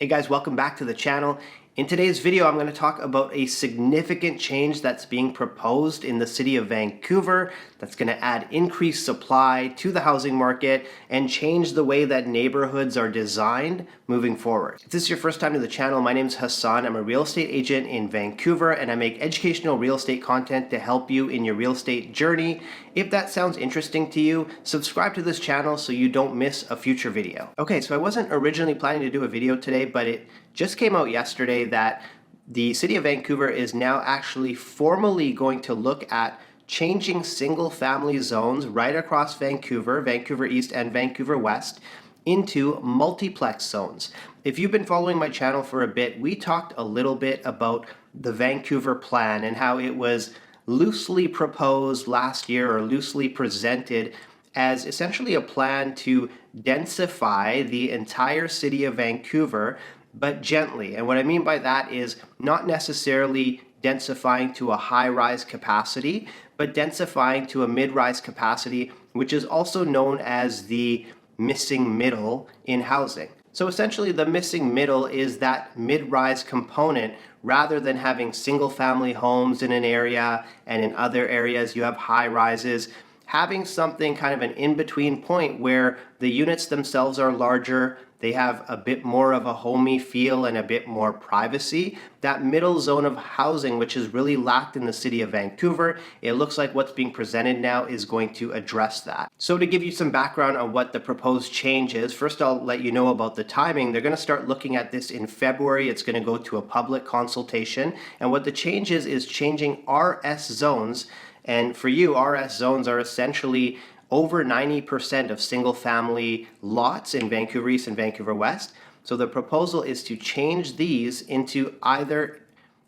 Hey guys, welcome back to the channel. In today's video, I'm going to talk about a significant change that's being proposed in the city of Vancouver that's going to add increased supply to the housing market and change the way that neighborhoods are designed moving forward. If this is your first time to the channel, my name is Hasan. I'm a real estate agent in Vancouver and I make educational real estate content to help you in your real estate journey. If that sounds interesting to you, subscribe to this channel so you don't miss a future video. Okay, so I wasn't originally planning to do a video today, but it just came out yesterday that the city of Vancouver is now actually formally going to look at changing single family zones right across Vancouver, Vancouver East and Vancouver West, into multiplex zones. If you've been following my channel for a bit, we talked a little bit about the Vancouver plan and how it was loosely proposed last year or loosely presented as essentially a plan to densify the entire city of Vancouver, but gently. And what I mean by that is not necessarily densifying to a high-rise capacity, but densifying to a mid-rise capacity, which is also known as the missing middle in housing. So essentially the missing middle is that mid-rise component. Rather than having single-family homes in an area and in other areas you have high-rises, having something kind of an in-between point where the units themselves are larger, they have a bit more of a homey feel and a bit more privacy. That middle zone of housing, which is really lacked in the city of Vancouver, it looks like what's being presented now is going to address that. So to give you some background on what the proposed change is, first I'll let you know about the timing. They're going to start looking at this in February. It's going to go to a public consultation. And what the change is changing RS zones. And for you, RS zones are essentially over 90% of single family lots in Vancouver East and Vancouver West. So the proposal is to change these into either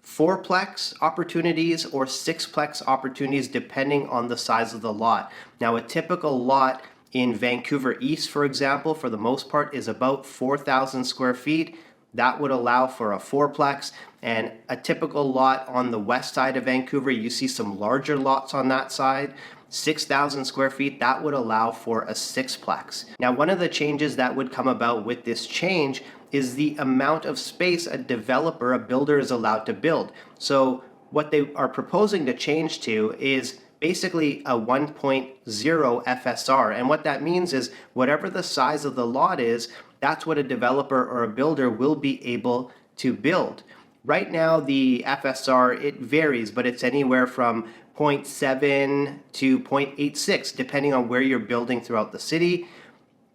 fourplex opportunities or sixplex opportunities depending on the size of the lot. Now a typical lot in Vancouver East, for example, for the most part is about 4,000 square feet. That would allow for a fourplex, and a typical lot on the west side of Vancouver, you see some larger lots on that side, 6,000 square feet, that would allow for a sixplex. Now, one of the changes that would come about with this change is the amount of space a developer, a builder, is allowed to build. So what they are proposing to change to is basically a 1.0 FSR. And what that means is whatever the size of the lot is, that's what a developer or a builder will be able to build. Right now, the FSR, it varies, but it's anywhere from 0.7 to 0.86, depending on where you're building throughout the city.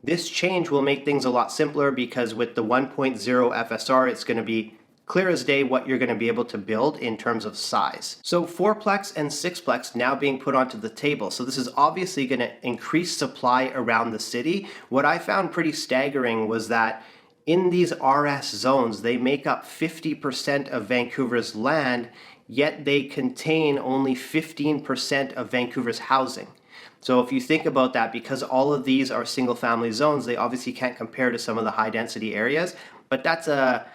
This change will make things a lot simpler because with the 1.0 FSR, it's going to be clear as day what you're going to be able to build in terms of size. So fourplex and sixplex now being put onto the table. So this is obviously going to increase supply around the city. What I found pretty staggering was that in these RS zones, they make up 50% of Vancouver's land, yet they contain only 15% of Vancouver's housing. So if you think about that, because all of these are single family zones, they obviously can't compare to some of the high density areas, but that's a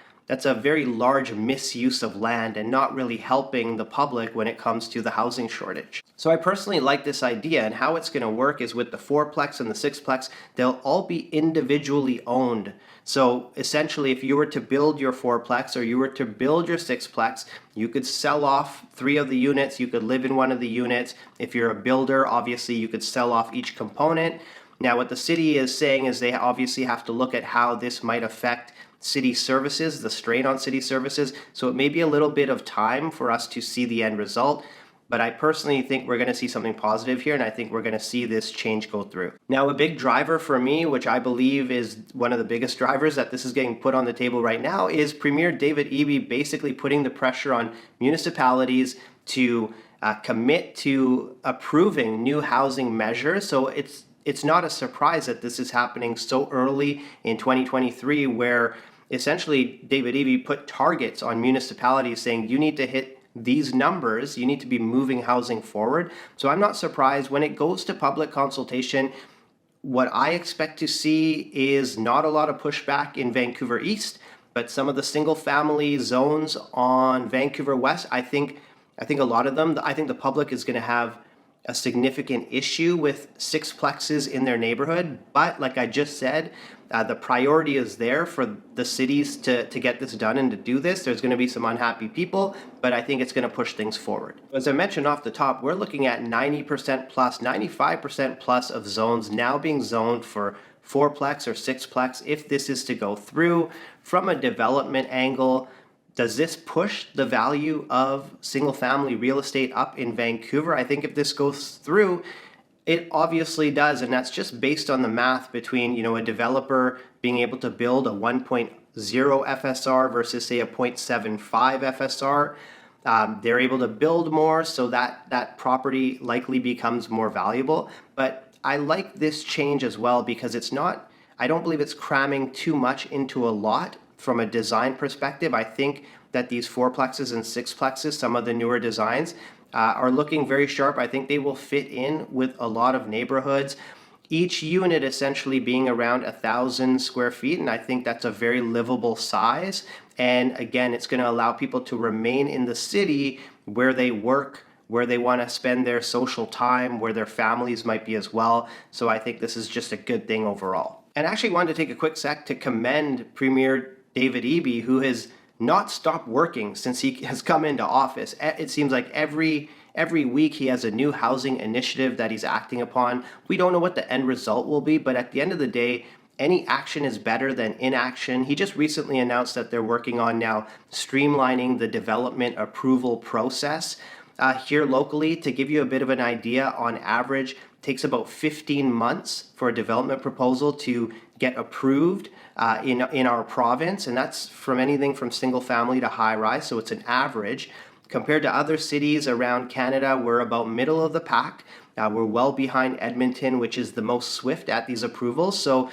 very large misuse of land and not really helping the public when it comes to the housing shortage. So I personally like this idea, and how it's going to work is with the fourplex and the sixplex, they'll all be individually owned. So essentially, if you were to build your fourplex or you were to build your sixplex, you could sell off 3 of the units, you could live in one of the units. If you're a builder, obviously you could sell off each component. Now what the city is saying is they obviously have to look at how this might affect city services, the strain on city services. So it may be a little bit of time for us to see the end result. But I personally think we're going to see something positive here, and I think we're going to see this change go through. Now, a big driver for me, which I believe is one of the biggest drivers that this is getting put on the table right now, is Premier Eby basically putting the pressure on municipalities to commit to approving new housing measures. So it's not a surprise that this is happening so early in 2023, where essentially David Eby put targets on municipalities saying you need to hit these numbers, you need to be moving housing forward. So I'm not surprised when it goes to public consultation. What I expect to see is not a lot of pushback in Vancouver East, but some of the single family zones on Vancouver West, I think a lot of them, I think the public is going to have a significant issue with sixplexes in their neighborhood. But like I just said, The priority is there for the cities to get this done and to do this. There's going to be some unhappy people, but I think it's going to push things forward. As I mentioned off the top, we're looking at 90% plus, 95% plus of zones now being zoned for fourplex or sixplex if this is to go through. From a development angle, does this push the value of single family real estate up in Vancouver? I think if this goes through, it obviously does, and that's just based on the math between, a developer being able to build a 1.0 FSR versus say a 0.75 FSR. They're able to build more, so that property likely becomes more valuable. But I like this change as well because I don't believe it's cramming too much into a lot from a design perspective. I think that these fourplexes and sixplexes, some of the newer designs, are looking very sharp. I think they will fit in with a lot of neighborhoods. Each unit essentially being around 1,000 square feet, and I think that's a very livable size. And again, it's going to allow people to remain in the city where they work, where they want to spend their social time, where their families might be as well. So I think this is just a good thing overall. And I actually wanted to take a quick sec to commend Premier Eby, who has not stopped working since he has come into office. It seems like every week he has a new housing initiative that he's acting upon. We don't know what the end result will be, but at the end of the day, any action is better than inaction. He just recently announced that they're working on now streamlining the development approval process here locally. To give you a bit of an idea, on average, it takes about 15 months for a development proposal to get approved in our province, and that's from anything from single family to high rise, so it's an average. Compared to other cities around Canada, we're about middle of the pack. We're well behind Edmonton, which is the most swift at these approvals. So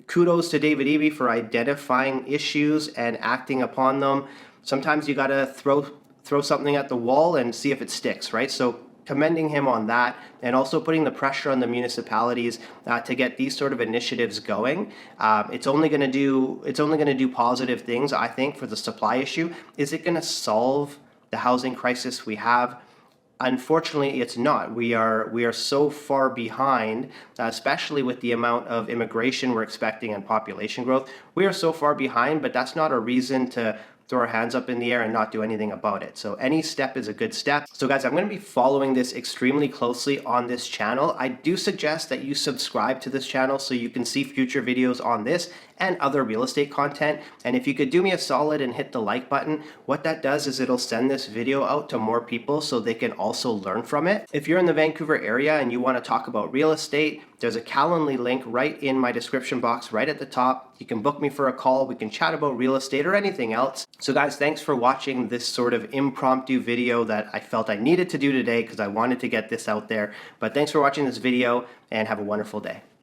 kudos to David Eby for identifying issues and acting upon them. Sometimes you gotta throw something at the wall and see if it sticks, right? So commending him on that, and also putting the pressure on the municipalities to get these sort of initiatives going. It's only going to do positive things, I think, for the supply issue. Is it going to solve the housing crisis we have? Unfortunately, it's not. We are so far behind, especially with the amount of immigration we're expecting and population growth. We are so far behind, but that's not a reason to throw our hands up in the air and not do anything about it. So any step is a good step. So guys, I'm going to be following this extremely closely on this channel. I do suggest that you subscribe to this channel so you can see future videos on this and other real estate content. And if you could do me a solid and hit the like button, what that does is it'll send this video out to more people so they can also learn from it. If you're in the Vancouver area and you want to talk about real estate, there's a Calendly link right in my description box right at the top. You can book me for a call. We can chat about real estate or anything else. So guys, thanks for watching this sort of impromptu video that I felt I needed to do today because I wanted to get this out there. But thanks for watching this video and have a wonderful day.